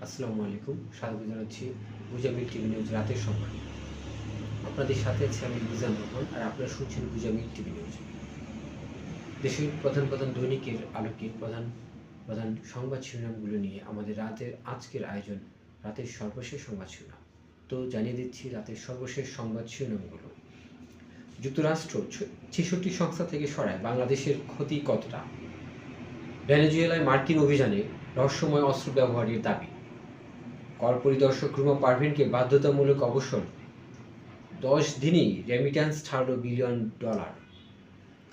আসসালামু আলাইকুম। স্বাগত জানাচ্ছি গুজামিল টিভি নিউজ রাতের সংবাদ। আপনাদের সাথে আছি আমি মিজান রহমান, আর আপনারা শুনছেন গুজামিল টিভি নিউজ। দেশের প্রধান দৈনিকের আলোকে প্রধান সংবাদ শিরোনামগুলো নিয়ে আমাদের আজকের আয়োজন রাতের সর্বশেষ সংবাদ শিরোনাম। তো জানিয়ে দিচ্ছি রাতের সর্বশেষ সংবাদ শিরোনামগুলো। যুক্তরাষ্ট্র ৬৬ সংস্থা থেকে সরায় বাংলাদেশের ক্ষতি কতটা? ভেনেজুয়েলায় মার্কিন অভিযানে রহস্যময় অস্ত্র ব্যবহারের দাবি। কর পরিদর্শক রুমা পারভীনকে বাধ্যতামূলক অবসর। 10 দিনেই রেমিট্যান্স ছাড়ল $1 বিলিয়ন।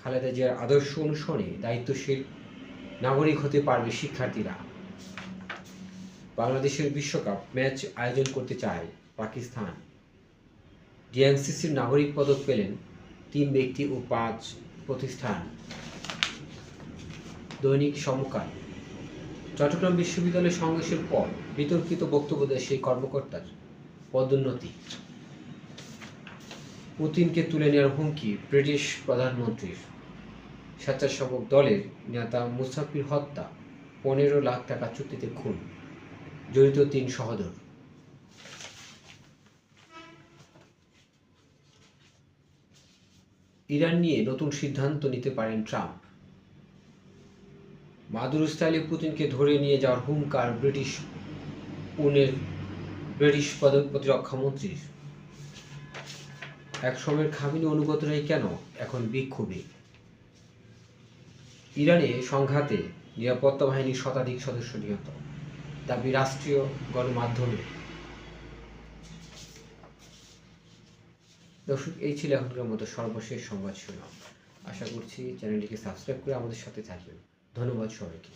খালেদা জিয়ার আদর্শ অনুসরণে দায়িত্বশীল নাগরিক হতে পারবে শিক্ষার্থীরা। বাংলাদেশের বিশ্বকাপ ম্যাচ আয়োজন করতে চায় পাকিস্তান। ডিএনসিসির নাগরিক পদক পেলেন 3 ব্যক্তি ও 5 প্রতিষ্ঠান। দৈনিক সমকাল। চট্টগ্রাম বিশ্ববিদ্যালয় সংঘর্ষের পর বিতর্কিত বক্তব্য দেয় সেই কর্মকর্তার পদোন্নতি। পুতিনকে তুলে নেওয়ার হুমকি ব্রিটিশ প্রধানমন্ত্রীর। স্বেচ্ছাসেবক দলের নেতা মুসাফির হত্যা, 15 লাখ টাকা চুক্তিতে খুন, জড়িত 3 সহোদর। ইরান নিয়ে নতুন সিদ্ধান্ত নিতে পারেন ট্রাম্প। মাদুরো স্টাইলে পুতিনকে ধরে নিয়ে যাওয়ার হুঙ্কার ব্রিটিশ প্রতিরক্ষা মন্ত্রীর। একসময়ের খামিনি অনুগতরাই কেন এখন বিক্ষোভে? ইরানে সংঘাতে নিরাপত্তা বাহিনীর শতাধিক সদস্য নিহত, দাবি রাষ্ট্রীয় গণমাধ্যমে। দর্শক, এই ছিল এখনকার মতো সর্বশেষ সংবাদ শিরোনাম। আশা করছি চ্যানেলটিকে সাবস্ক্রাইব করে আমাদের সাথে থাকবেন। ধন্যবাদ সবাইকে।